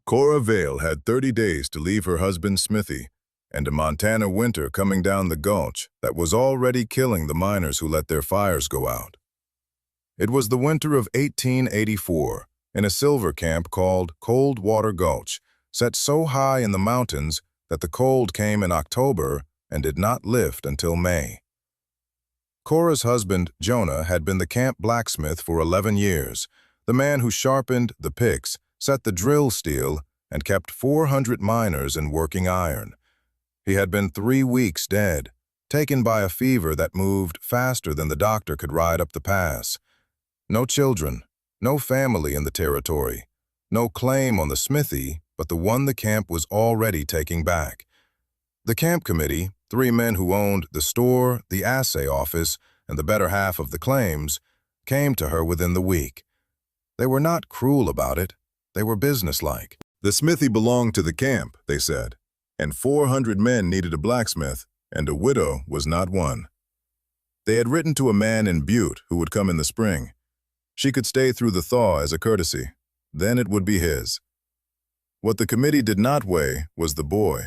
Cora Vale had 30 days to leave her husband's smithy, and a Montana winter coming down the Gulch that was already killing the miners who let their fires go out. It was the winter of 1884, in a silver camp called Cold Water Gulch, set so high in the mountains that the cold came in October and did not lift until May. Cora's husband, Jonah, had been the camp blacksmith for 11 years, the man who sharpened the picks, set the drill steel, and kept 400 miners in working iron. He had been 3 weeks dead, taken by a fever that moved faster than the doctor could ride up the pass. No children, no family in the territory, no claim on the smithy, but the one the camp was already taking back. The camp committee, 3 men who owned the store, the assay office, and the better half of the claims, came to her within the week. They were not cruel about it. They were businesslike. The smithy belonged to the camp, they said, and 400 men needed a blacksmith, and a widow was not one. They had written to a man in Butte who would come in the spring. She could stay through the thaw as a courtesy. Then it would be his. What the committee did not weigh was the boy.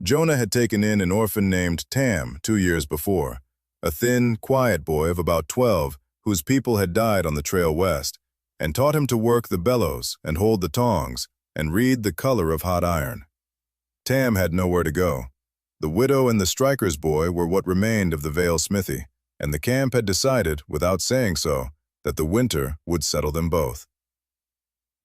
Jonah had taken in an orphan named Tam 2 years before, a thin, quiet boy of about 12 whose people had died on the trail west, and taught him to work the bellows and hold the tongs and read the color of hot iron. Tam had nowhere to go. The widow and the striker's boy were what remained of the Vale smithy, and the camp had decided, without saying so, that the winter would settle them both.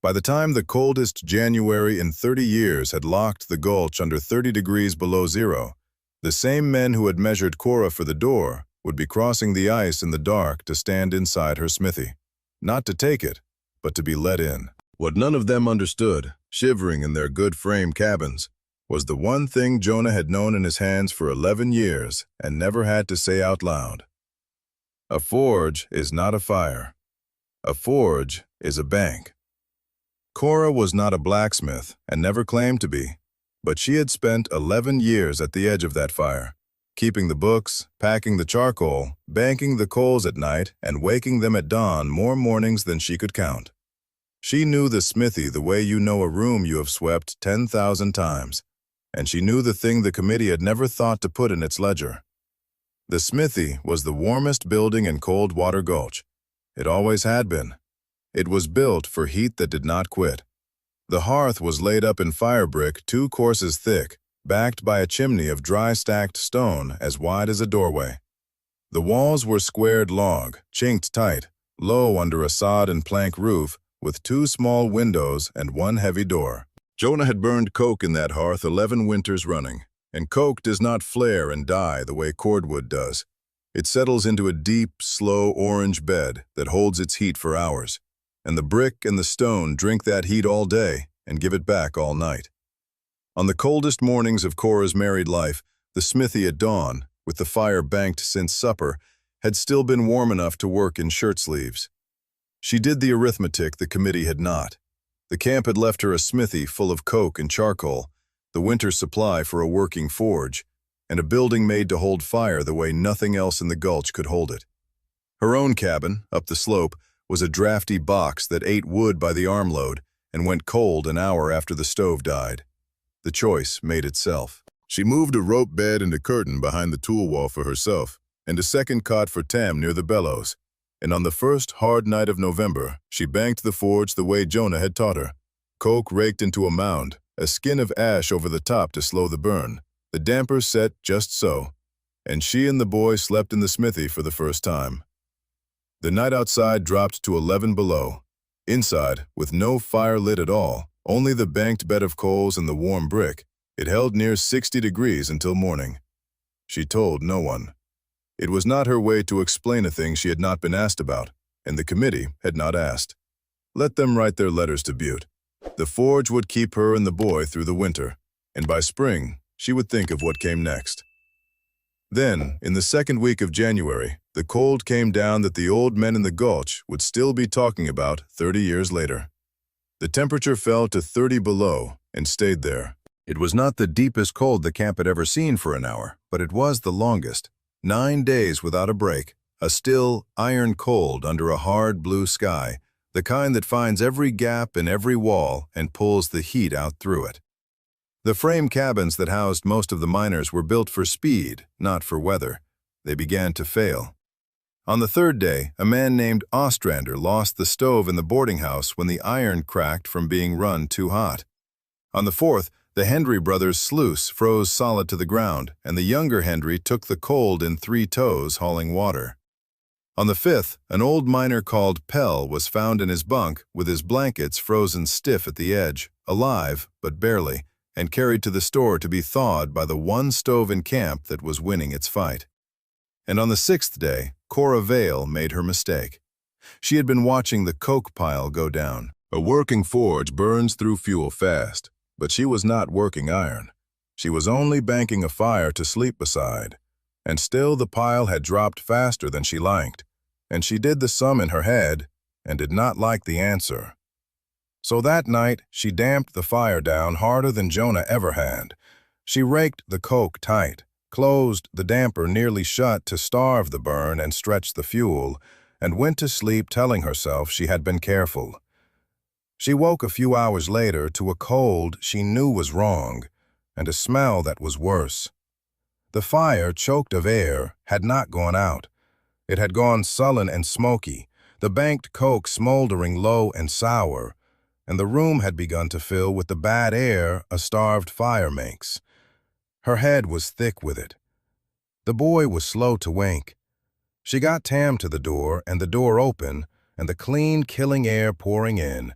By the time the coldest January in 30 years had locked the Gulch under 30 degrees below zero, the same men who had measured Cora for the door would be crossing the ice in the dark to stand inside her smithy, not to take it, but to be let in. What none of them understood, shivering in their good frame cabins, was the one thing Jonah had known in his hands for 11 years and never had to say out loud. A forge is not a fire. A forge is a bank. Cora was not a blacksmith and never claimed to be, but she had spent 11 years at the edge of that fire, keeping the books, packing the charcoal, banking the coals at night, and waking them at dawn more mornings than she could count. She knew the smithy the way you know a room you have swept 10,000 times, and she knew the thing the committee had never thought to put in its ledger. The smithy was the warmest building in Cold Water Gulch. It always had been. It was built for heat that did not quit. The hearth was laid up in fire brick 2 courses thick, backed by a chimney of dry stacked stone as wide as a doorway. The walls were squared log, chinked tight, low under a sod and plank roof, with 2 small windows and 1 heavy door. Jonah had burned coke in that hearth 11 winters running, and coke does not flare and die the way cordwood does. It settles into a deep, slow orange bed that holds its heat for hours, and the brick and the stone drink that heat all day and give it back all night. On the coldest mornings of Cora's married life, the smithy at dawn, with the fire banked since supper, had still been warm enough to work in shirt sleeves. She did the arithmetic the committee had not. The camp had left her a smithy full of coke and charcoal, the winter's supply for a working forge, and a building made to hold fire the way nothing else in the Gulch could hold it. Her own cabin, up the slope, was a drafty box that ate wood by the armload and went cold an hour after the stove died. The choice made itself. She moved a rope bed and a curtain behind the tool wall for herself, and a second cot for Tam near the bellows. And on the first hard night of November, she banked the forge the way Jonah had taught her. Coke raked into a mound, a skin of ash over the top to slow the burn, the damper set just so, and she and the boy slept in the smithy for the first time. The night outside dropped to 11 below. Inside, with no fire lit at all, only the banked bed of coals and the warm brick, it held near 60 degrees until morning. She told no one. It was not her way to explain a thing she had not been asked about, and the committee had not asked. Let them write their letters to Butte. The forge would keep her and the boy through the winter, and by spring, she would think of what came next. Then, in the second week of January, the cold came down that the old men in the Gulch would still be talking about 30 years later. The temperature fell to 30 below and stayed there. It was not the deepest cold the camp had ever seen for an hour, but it was the longest. 9 days without a break, a still, iron cold under a hard blue sky, the kind that finds every gap in every wall and pulls the heat out through it. The frame cabins that housed most of the miners were built for speed, not for weather. They began to fail. On the third day, a man named Ostrander lost the stove in the boarding house when the iron cracked from being run too hot. On the fourth, the Hendry brothers' sluice froze solid to the ground, and the younger Hendry took the cold in 3 toes hauling water. On the fifth, an old miner called Pell was found in his bunk with his blankets frozen stiff at the edge, alive, but barely, and carried to the store to be thawed by the one stove in camp that was winning its fight. And on the 6th day, Cora Vale made her mistake. She had been watching the coke pile go down. A working forge burns through fuel fast, but she was not working iron. She was only banking a fire to sleep beside. And still the pile had dropped faster than she liked, and she did the sum in her head and did not like the answer. So that night she damped the fire down harder than Jonah ever had. She raked the coke tight, closed the damper nearly shut to starve the burn and stretch the fuel, and went to sleep telling herself she had been careful. She woke a few hours later to a cold she knew was wrong, and a smell that was worse. The fire, choked of air, had not gone out. It had gone sullen and smoky, the banked coke smoldering low and sour, and the room had begun to fill with the bad air a starved fire makes. Her head was thick with it. The boy was slow to wink. She got Tam to the door, and the door open, and the clean, killing air pouring in,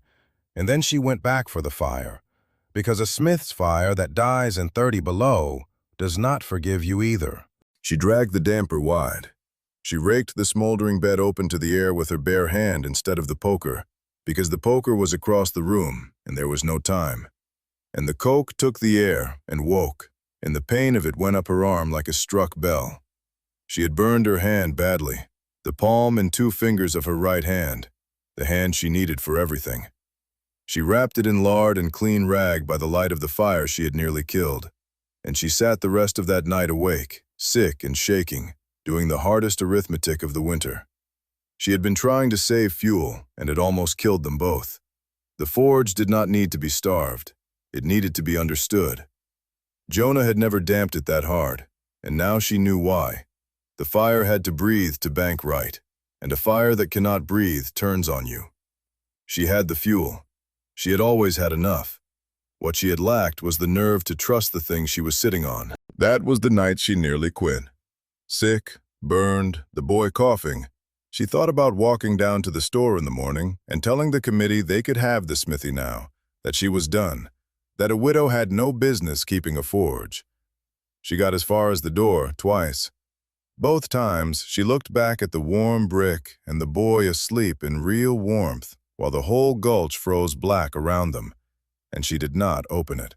and then she went back for the fire, because a smith's fire that dies in 30 below does not forgive you either. She dragged the damper wide. She raked the smoldering bed open to the air with her bare hand instead of the poker, because the poker was across the room and there was no time. And the coke took the air and woke, and the pain of it went up her arm like a struck bell. She had burned her hand badly, the palm and 2 fingers of her right hand, the hand she needed for everything. She wrapped it in lard and clean rag by the light of the fire she had nearly killed. And she sat the rest of that night awake, sick and shaking, doing the hardest arithmetic of the winter. She had been trying to save fuel, and it almost killed them both. The forge did not need to be starved. It needed to be understood. Jonah had never damped it that hard, and now she knew why. The fire had to breathe to bank right, and a fire that cannot breathe turns on you. She had the fuel. She had always had enough. What she had lacked was the nerve to trust the thing she was sitting on. That was the night she nearly quit. Sick, burned, the boy coughing, she thought about walking down to the store in the morning and telling the committee they could have the smithy now, that she was done, that a widow had no business keeping a forge. She got as far as the door twice. Both times she looked back at the warm brick and the boy asleep in real warmth while the whole gulch froze black around them, and she did not open it.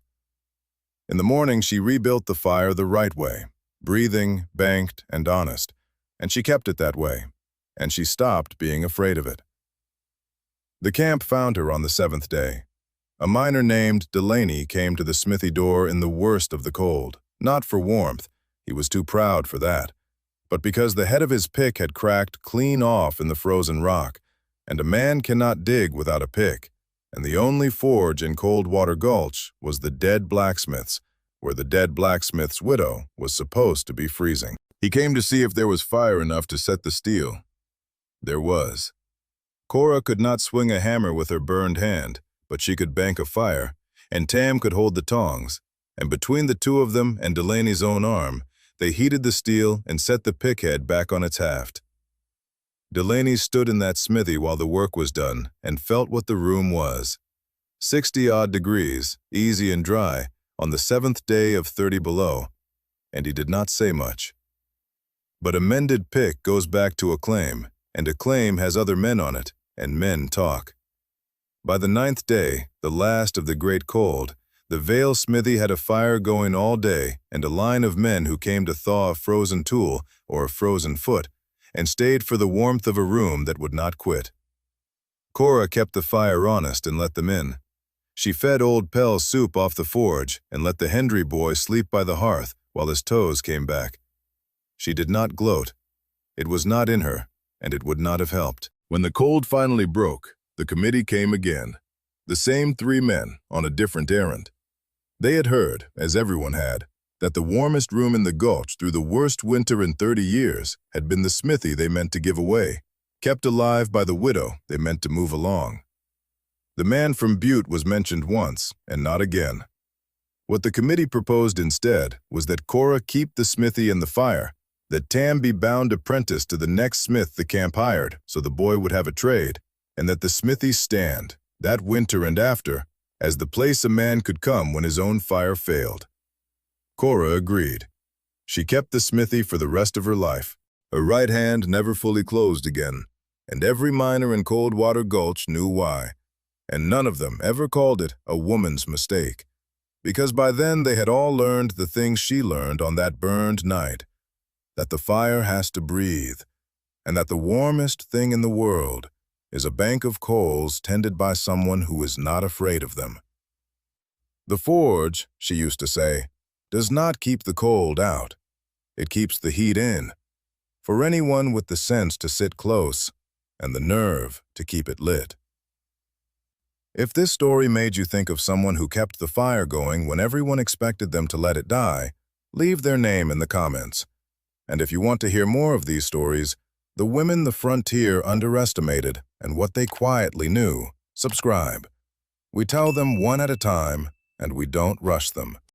In the morning, she rebuilt the fire the right way, breathing, banked, and honest, and she kept it that way, and she stopped being afraid of it. The camp found her on the 7th day. A miner named Delaney came to the smithy door in the worst of the cold, not for warmth, he was too proud for that, but because the head of his pick had cracked clean off in the frozen rock, and a man cannot dig without a pick. And the only forge in Coldwater Gulch was the dead blacksmith's, where the dead blacksmith's widow was supposed to be freezing. He came to see if there was fire enough to set the steel. There was. Cora could not swing a hammer with her burned hand, but she could bank a fire, and Tam could hold the tongs, and between the 2 of them and Delaney's own arm, they heated the steel and set the pickhead back on its haft. Delaney stood in that smithy while the work was done and felt what the room was. 60-odd degrees, easy and dry, on the 7th day of 30 below, and he did not say much. But a mended pick goes back to a claim, and a claim has other men on it, and men talk. By the 9th day, the last of the great cold, the Vale smithy had a fire going all day and a line of men who came to thaw a frozen tool or a frozen foot, and stayed for the warmth of a room that would not quit. Cora kept the fire honest and let them in. She fed old Pell soup off the forge and let the Hendry boy sleep by the hearth while his toes came back. She did not gloat. It was not in her, and it would not have helped. When the cold finally broke, the committee came again. The same 3 men on a different errand. They had heard, as everyone had, that the warmest room in the Gulch through the worst winter in 30 years had been the smithy they meant to give away, kept alive by the widow they meant to move along. The man from Butte was mentioned once, and not again. What the committee proposed instead was that Cora keep the smithy and the fire, that Tam be bound apprentice to the next smith the camp hired so the boy would have a trade, and that the smithy stand, that winter and after, as the place a man could come when his own fire failed. Cora agreed. She kept the smithy for the rest of her life. Her right hand never fully closed again, and every miner in Coldwater Gulch knew why, and none of them ever called it a woman's mistake, because by then they had all learned the things she learned on that burned night, that the fire has to breathe, and that the warmest thing in the world is a bank of coals tended by someone who is not afraid of them. The forge, she used to say, does not keep the cold out. It keeps the heat in, for anyone with the sense to sit close and the nerve to keep it lit. If this story made you think of someone who kept the fire going when everyone expected them to let it die, leave their name in the comments. And if you want to hear more of these stories, the women the frontier underestimated and what they quietly knew, subscribe. We tell them one at a time, and we don't rush them.